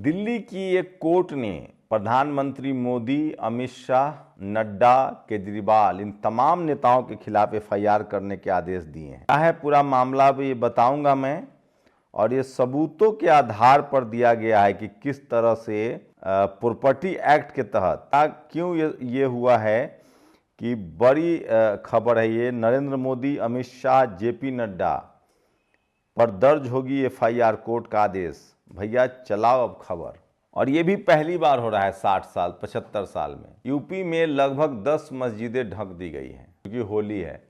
दिल्ली की एक कोर्ट ने प्रधानमंत्री मोदी, अमित शाह, नड्डा, केजरीवाल इन तमाम नेताओं के खिलाफ एफआईआर करने के आदेश दिए हैं। क्या है पूरा मामला अब ये बताऊंगा मैं, और ये सबूतों के आधार पर दिया गया है कि किस तरह से प्रॉपर्टी एक्ट के तहत क्यों ये हुआ है कि बड़ी खबर है ये। नरेंद्र मोदी, अमित शाह, जेपी नड्डा पर दर्ज होगी एफआईआर, कोर्ट का आदेश। भैया चलाओ अब खबर। और ये भी पहली बार हो रहा है 60 साल 75 साल में। यूपी में लगभग 10 मस्जिदें ढक दी गई हैं क्योंकि होली है।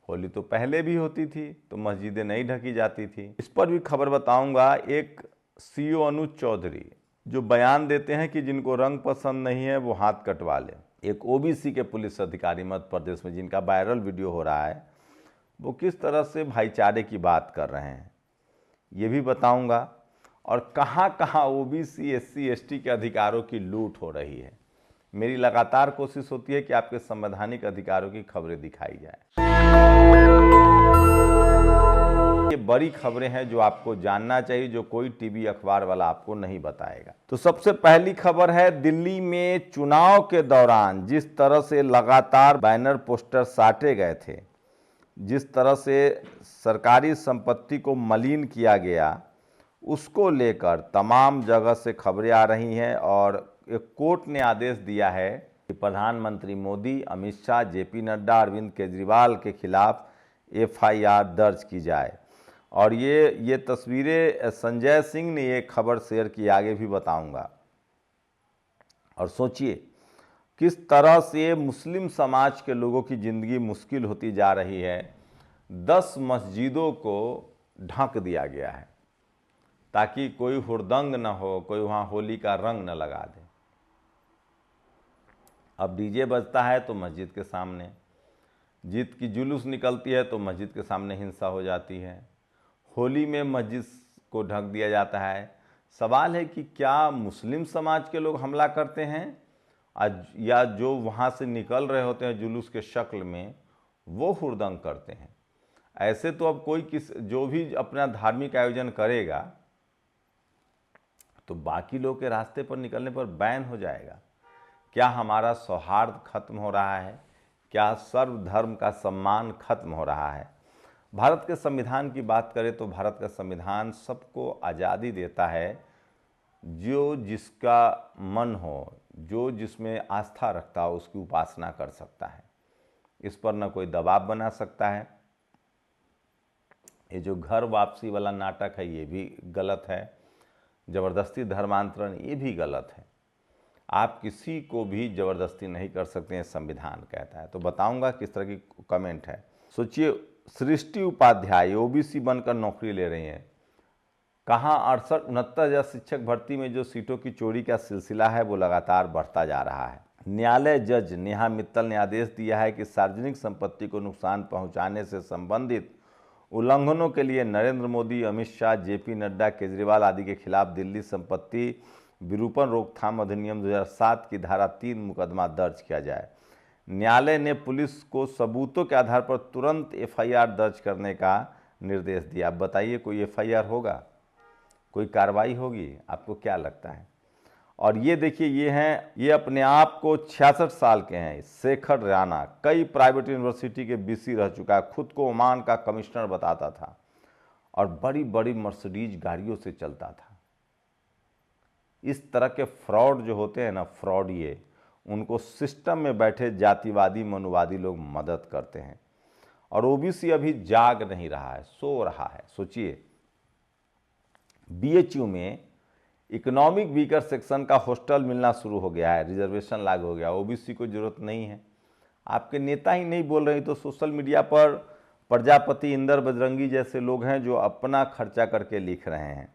होली तो पहले भी होती थी तो मस्जिदें नहीं ढकी जाती थी। इस पर भी खबर बताऊंगा। एक सीओ अनुज चौधरी जो बयान देते हैं कि जिनको रंग पसंद नहीं है वो हाथ कटवा ले। एक ओबीसी के पुलिस अधिकारी मध्य प्रदेश में जिनका वायरल वीडियो हो रहा है, वो किस तरह से भाईचारे की बात कर रहे हैं ये भी बताऊंगा। और कहां कहां ओबीसी, एससी, एसटी के अधिकारों की लूट हो रही है। मेरी लगातार कोशिश होती है कि आपके संवैधानिक अधिकारों की खबरें दिखाई जाए। ये बड़ी खबरें हैं जो आपको जानना चाहिए, जो कोई टीवी अखबार वाला आपको नहीं बताएगा। तो सबसे पहली खबर है, दिल्ली में चुनाव के दौरान जिस तरह से लगातार बैनर पोस्टर साटे गए थे, जिस तरह से सरकारी संपत्ति को मलिन किया गया, उसको लेकर तमाम जगह से खबरें आ रही हैं। और एक कोर्ट ने आदेश दिया है कि प्रधानमंत्री मोदी, अमित शाह, जेपी नड्डा, अरविंद केजरीवाल के खिलाफ एफआईआर दर्ज की जाए। और ये तस्वीरें संजय सिंह ने ये खबर शेयर की, आगे भी बताऊंगा। और सोचिए किस तरह से मुस्लिम समाज के लोगों की ज़िंदगी मुश्किल होती जा रही है। 10 मस्जिदों को ढक दिया गया है ताकि कोई हुड़दंग न हो, कोई वहाँ होली का रंग न लगा दे। अब डीजे बजता है तो मस्जिद के सामने, जीत की जुलूस निकलती है तो मस्जिद के सामने हिंसा हो जाती है। होली में मस्जिद को ढक दिया जाता है। सवाल है कि क्या मुस्लिम समाज के लोग हमला करते हैं या जो वहाँ से निकल रहे होते हैं जुलूस के शक्ल में वो हुड़दंग करते हैं। ऐसे तो अब कोई जो भी अपना धार्मिक आयोजन करेगा तो बाकी लोग के रास्ते पर निकलने पर बैन हो जाएगा। क्या हमारा सौहार्द खत्म हो रहा है? क्या सर्वधर्म का सम्मान खत्म हो रहा है? भारत के संविधान की बात करें तो भारत का संविधान सबको आज़ादी देता है, जो जिसका मन हो, जो जिसमें आस्था रखता हो उसकी उपासना कर सकता है। इस पर न कोई दबाव बना सकता है। ये जो घर वापसी वाला नाटक है ये भी गलत है। ज़बरदस्ती धर्मांतरण ये भी गलत है। आप किसी को भी ज़बरदस्ती नहीं कर सकते हैं, संविधान कहता है। तो बताऊंगा किस तरह की कमेंट है। सोचिए, सृष्टि उपाध्याय ओबीसी बनकर नौकरी ले रही हैं। कहाँ 68-69 शिक्षक भर्ती में जो सीटों की चोरी का सिलसिला है वो लगातार बढ़ता जा रहा है। न्यायालय जज नेहा मित्तल ने आदेश दिया है कि सार्वजनिक संपत्ति को नुकसान पहुंचाने से संबंधित उल्लंघनों के लिए नरेंद्र मोदी, अमित शाह, जेपी नड्डा, केजरीवाल आदि के खिलाफ दिल्ली संपत्ति विरूपण रोकथाम अधिनियम 2007 की धारा 3 मुकदमा दर्ज किया जाए। न्यायालय ने पुलिस को सबूतों के आधार पर तुरंत एफआईआर दर्ज करने का निर्देश दिया। अब बताइए, कोई एफआईआर होगा? कोई कार्रवाई होगी? आपको क्या लगता है? और ये देखिए, ये अपने आप को 66 साल के हैं, शेखर राणा। कई प्राइवेट यूनिवर्सिटी के बीसी रह चुका है, खुद को ओमान का कमिश्नर बताता था और बड़ी बड़ी मर्सिडीज गाड़ियों से चलता था। इस तरह के फ्रॉड जो होते हैं ना, फ्रॉडिये, उनको सिस्टम में बैठे जातिवादी मनुवादी लोग मदद करते हैं। और ओबीसी अभी जाग नहीं रहा है, सो रहा है। सोचिए, बीएचयू में इकोनॉमिक वीकर सेक्शन का हॉस्टल मिलना शुरू हो गया है, रिजर्वेशन लागू हो गया। ओबीसी को जरूरत नहीं है। आपके नेता ही नहीं बोल रहे तो सोशल मीडिया पर प्रजापति, इंदर बजरंगी जैसे लोग हैं जो अपना खर्चा करके लिख रहे हैं।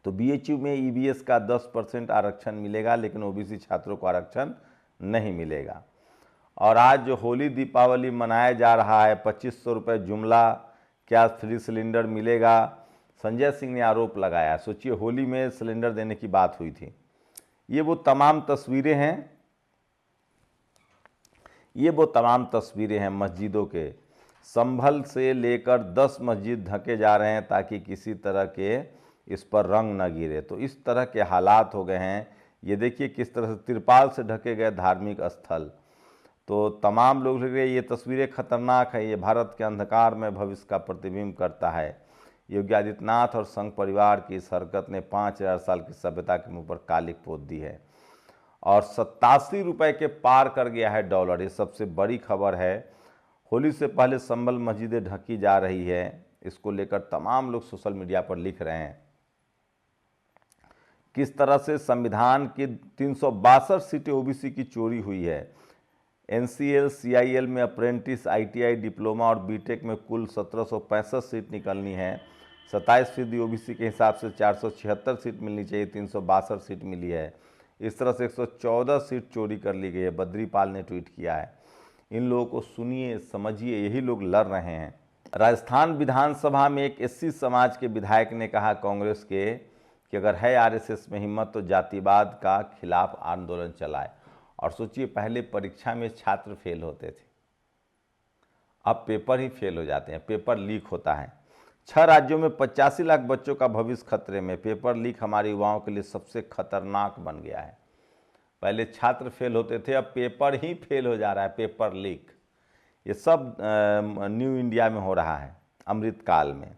तो बीएचयू में ईवीएस का 10% आरक्षण मिलेगा, लेकिन ओबीसी छात्रों को आरक्षण नहीं मिलेगा। और आज जो होली दीपावली मनाया जा रहा है, 2500 रुपये जुमला, क्या फ्री सिलेंडर मिलेगा? संजय सिंह ने आरोप लगाया। सोचिए, होली में सिलेंडर देने की बात हुई थी। ये वो तमाम तस्वीरें हैं, मस्जिदों के। संभल से लेकर 10 मस्जिद ढके जा रहे हैं ताकि किसी तरह के इस पर रंग न गिरे। तो इस तरह के हालात हो गए हैं। ये देखिए किस तरह से तिरपाल से ढके गए धार्मिक स्थल। तो तमाम लोग लिख रहे हैं ये तस्वीरें खतरनाक है, ये भारत के अंधकार में भविष्य का प्रतिबिंब करता है। योगी आदित्यनाथ और संघ परिवार की इस हरकत ने 5000 साल की सभ्यता के मुंह पर कालिक पोत दी है। और 87 रुपये के पार कर गया है डॉलर। ये सबसे बड़ी खबर है। होली से पहले संभल मस्जिदें ढकी जा रही है, इसको लेकर तमाम लोग सोशल मीडिया पर लिख रहे हैं। किस तरह से संविधान की 362 सीटें ओबीसी की चोरी हुई है। एनसीएल सीआईएल में अप्रेंटिस, आईटीआई, डिप्लोमा और बीटेक में कुल 1765 सीट निकलनी है। 27% ओबीसी के हिसाब से 476 सीट मिलनी चाहिए, 362 सीट मिली है। इस तरह से 114 सीट चोरी कर ली गई है। बद्रीपाल ने ट्वीट किया है। इन लोगों को सुनिए, समझिए, यही लोग लड़ रहे हैं। राजस्थान विधानसभा में एक एससी समाज के विधायक ने कहा कांग्रेस के कि अगर है आरएसएस में हिम्मत तो जातिवाद का खिलाफ आंदोलन चलाए। और सोचिए पहले परीक्षा में छात्र फेल होते थे, अब पेपर ही फेल हो जाते हैं, पेपर लीक होता है। 6 राज्यों में 85 लाख बच्चों का भविष्य खतरे में। पेपर लीक हमारे युवाओं के लिए सबसे खतरनाक बन गया है। पहले छात्र फेल होते थे, अब पेपर ही फेल हो जा रहा है, पेपर लीक। ये सब न्यू इंडिया में हो रहा है, अमृतकाल में।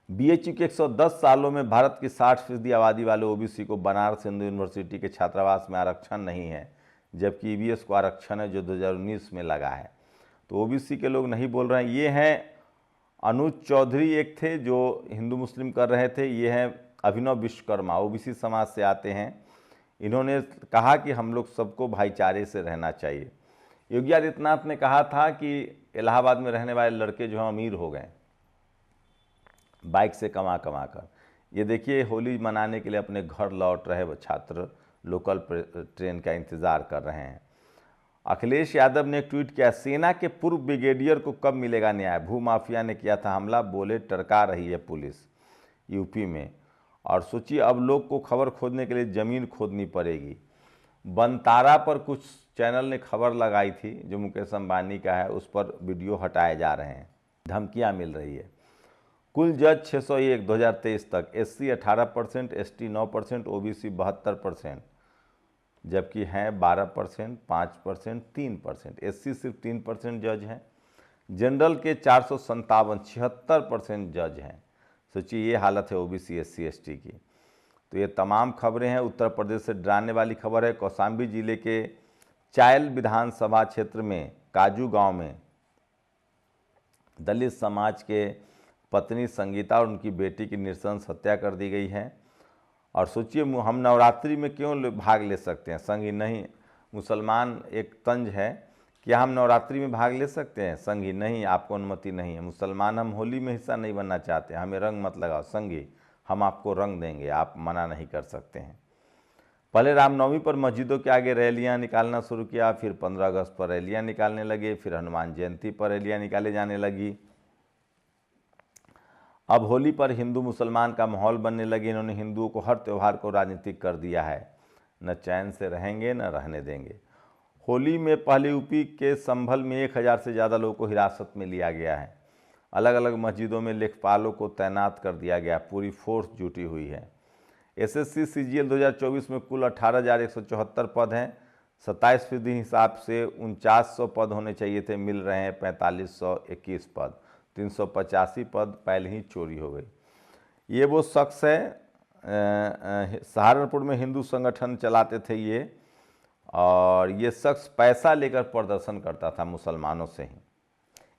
बीएचयू के 110 सालों में भारत की 60% आबादी वाले ओबीसी को बनारस हिंदू यूनिवर्सिटी के छात्रावास में आरक्षण नहीं है, जबकि ईवीएस को आरक्षण है जो 2019 में लगा है। तो ओबीसी के लोग नहीं बोल रहे हैं। ये हैं अनुज चौधरी, एक थे जो हिंदू मुस्लिम कर रहे थे। ये हैं अभिनव विश्वकर्मा, ओबीसी समाज से आते हैं। इन्होंने कहा कि हम लोग सबको भाईचारे से रहना चाहिए। योगी आदित्यनाथ ने कहा था कि इलाहाबाद में रहने वाले लड़के जो हैं अमीर हो गए बाइक से कमा कमा कर। ये देखिए होली मनाने के लिए अपने घर लौट रहे छात्र लोकल ट्रेन का इंतज़ार कर रहे हैं। अखिलेश यादव ने एक ट्वीट किया, सेना के पूर्व ब्रिगेडियर को कब मिलेगा न्याय। भूमाफिया ने किया था हमला, बोले टरका रही है पुलिस। यूपी में। और सोचिए अब लोग को खबर खोदने के लिए ज़मीन खोदनी पड़ेगी। बनतारा पर कुछ चैनल ने खबर लगाई थी जो मुकेश अंबानी का है, उस पर वीडियो हटाए जा रहे हैं, धमकियां मिल रही है। कुल जज 601 2023 तक, एससी 18%, एसटी 9%, ओबीसी 72%, जबकि हैं 12%, 5%, 3%। एससी सिर्फ 3% जज हैं। जनरल के 457, 76% जज हैं। सोचिए ये हालत है ओबीसी एससी एसटी की। तो ये तमाम खबरें हैं। उत्तर प्रदेश से डराने वाली खबर है। कौशाम्बी जिले के चायल विधानसभा क्षेत्र में काजू गांव में दलित समाज के पत्नी संगीता और उनकी बेटी की नृशंस हत्या कर दी गई है। और सोचिए हम नवरात्रि में क्यों भाग ले सकते हैं, संगी नहीं। मुसलमान एक तंज है कि हम नवरात्रि में भाग ले सकते हैं, संगी नहीं, आपको अनुमति नहीं है। मुसलमान हम होली में हिस्सा नहीं बनना चाहते, हमें रंग मत लगाओ, संगी हम आपको रंग देंगे, आप मना नहीं कर सकते हैं। पहले रामनवमी पर मस्जिदों के आगे रैलियां निकालना शुरू किया, फिर 15 अगस्त पर रैलियां निकालने लगे, फिर हनुमान जयंती पर रैलियां निकाले जाने लगी। अब होली पर हिंदू मुसलमान का माहौल बनने लगे। इन्होंने हिंदुओं को हर त्यौहार को राजनीतिक कर दिया है। न चैन से रहेंगे न रहने देंगे। होली में पहले यूपी के संभल में 1000 से ज़्यादा लोगों को हिरासत में लिया गया है। अलग अलग मस्जिदों में लेखपालों को तैनात कर दिया गया, पूरी फोर्स जुटी हुई है। एसएससी सीजीएल 2024 में कुल 18,174 पद हैं। 27% हिसाब से 4900 पद होने चाहिए थे, मिल रहे हैं 4521 पद। 385 पद पहले ही चोरी हो गई। ये वो शख्स है, सहारनपुर में हिंदू संगठन चलाते थे ये, और ये शख्स पैसा लेकर प्रदर्शन करता था मुसलमानों से ही।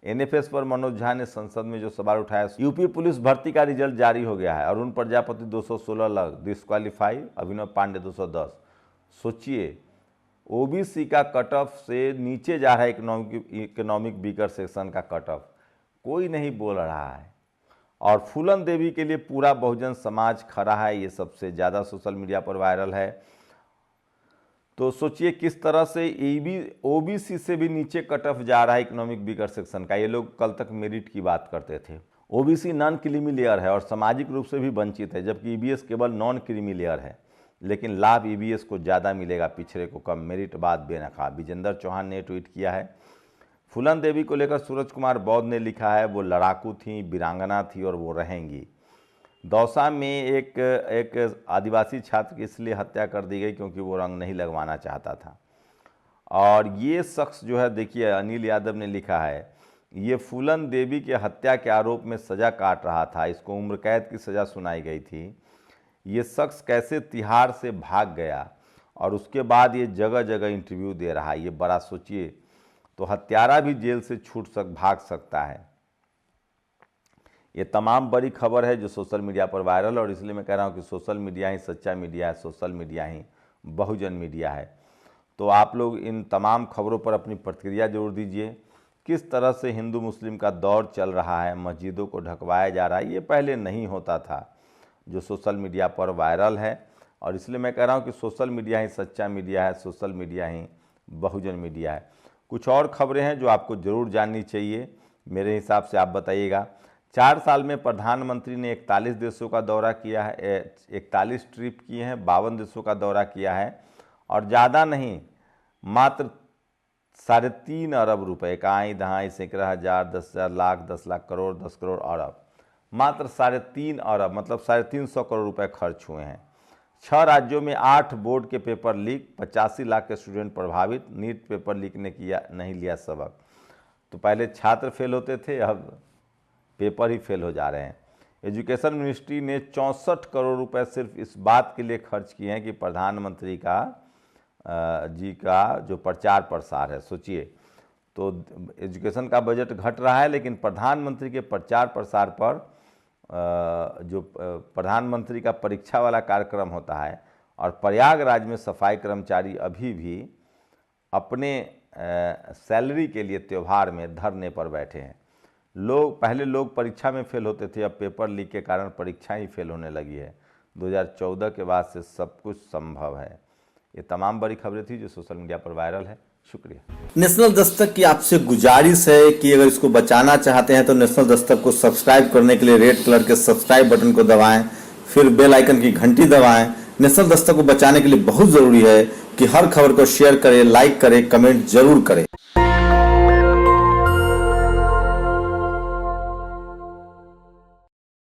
एनएफएस पर मनोज झा ने संसद में जो सवाल उठाया। यूपी पुलिस भर्ती का रिजल्ट जारी हो गया है। अरुण प्रजापति 216 डिस्क्वालीफाई, अभिनव पांडे 210। सोचिए ओबीसी का कट ऑफ से नीचे जा रहा है इकोनॉमिक वीकर सेक्शन का कट ऑफ, कोई नहीं बोल रहा है। और फूलन देवी के लिए पूरा बहुजन समाज खड़ा है, ये सबसे ज़्यादा सोशल मीडिया पर वायरल है। तो सोचिए किस तरह से ओबीसी से भी नीचे कट ऑफ जा रहा है इकोनॉमिक वीकर सेक्शन का। ये लोग कल तक मेरिट की बात करते थे। ओबीसी नॉन क्रीमी लेयर है और सामाजिक रूप से भी वंचित है, जबकि ईबीएस केवल नॉन क्रीमी लेयर है, लेकिन लाभ ईबीएस को ज़्यादा मिलेगा, पिछड़े को कम। मेरिट बाद बेनकाब। विजेंद्र चौहान ने ट्वीट किया है। फूलन देवी को लेकर सूरज कुमार बौद्ध ने लिखा है, वो लड़ाकू थी, वीरांगना थी और वो रहेंगी। दौसा में एक आदिवासी छात्र की इसलिए हत्या कर दी गई क्योंकि वो रंग नहीं लगवाना चाहता था। और ये शख्स जो है, देखिए अनिल यादव ने लिखा है, ये फूलन देवी के हत्या के आरोप में सज़ा काट रहा था, इसको उम्र कैद की सज़ा सुनाई गई थी। ये शख्स कैसे तिहाड़ से भाग गया और उसके बाद ये जगह जगह इंटरव्यू दे रहा है, ये बड़ा सोचिए। तो हत्यारा भी जेल से भाग सकता है। ये तमाम बड़ी खबर है जो सोशल मीडिया पर वायरल, और इसलिए मैं कह रहा हूँ कि सोशल मीडिया ही सच्चा मीडिया है, सोशल मीडिया ही बहुजन मीडिया है। तो आप लोग इन तमाम खबरों पर अपनी प्रतिक्रिया जरूर दीजिए। किस तरह से हिंदू मुस्लिम का दौर चल रहा है, मस्जिदों को ढकवाया जा रहा है, ये पहले नहीं होता था, जो सोशल मीडिया पर वायरल है। और इसलिए मैं कह रहा हूँ कि सोशल मीडिया ही सच्चा मीडिया है, सोशल मीडिया ही बहुजन मीडिया है। कुछ और खबरें हैं जो आपको ज़रूर जाननी चाहिए, मेरे हिसाब से आप बताइएगा। 4 साल में प्रधानमंत्री ने 41 देशों का दौरा किया है, 41 ट्रिप किए हैं, 52 देशों का दौरा किया है, और ज़्यादा नहीं, मात्र 3.5 अरब रुपए का, आई दहाई सैकड़ा हज़ार, 10,000 लाख, 10 लाख करोड़, 10 करोड़ अरब, मात्र 3.5 अरब मतलब 350 करोड़ रुपए खर्च हुए हैं। 6 राज्यों में 8 बोर्ड के पेपर लीक, 85 लाख के स्टूडेंट प्रभावित, नीट पेपर लीक ने नहीं लिया सबक। तो पहले छात्र फेल होते थे, अब पेपर ही फेल हो जा रहे हैं। एजुकेशन मिनिस्ट्री ने 64 करोड़ रुपए सिर्फ इस बात के लिए खर्च किए हैं कि प्रधानमंत्री जी का जो प्रचार प्रसार है, सोचिए। तो एजुकेशन का बजट घट रहा है, लेकिन प्रधानमंत्री के प्रचार प्रसार पर जो प्रधानमंत्री का परीक्षा वाला कार्यक्रम होता है, और प्रयागराज में सफाई कर्मचारी अभी भी अपने सैलरी के लिए त्यौहार में धरने पर बैठे हैं। पहले लोग परीक्षा में फेल होते थे, अब पेपर लीक के कारण परीक्षा ही फेल होने लगी है। 2014 के बाद से सब कुछ संभव है। ये तमाम बड़ी खबरें थी जो सोशल मीडिया पर वायरल है। शुक्रिया। नेशनल दस्तक की आपसे गुजारिश है कि अगर इसको बचाना चाहते हैं तो नेशनल दस्तक को सब्सक्राइब करने के लिए रेड कलर के सब्सक्राइब बटन को दबाएं, फिर बेल आइकन की घंटी दबाएं। नेशनल दस्तक को बचाने के लिए बहुत जरूरी है कि हर खबर को शेयर करें, लाइक करें, कमेंट जरूर करें।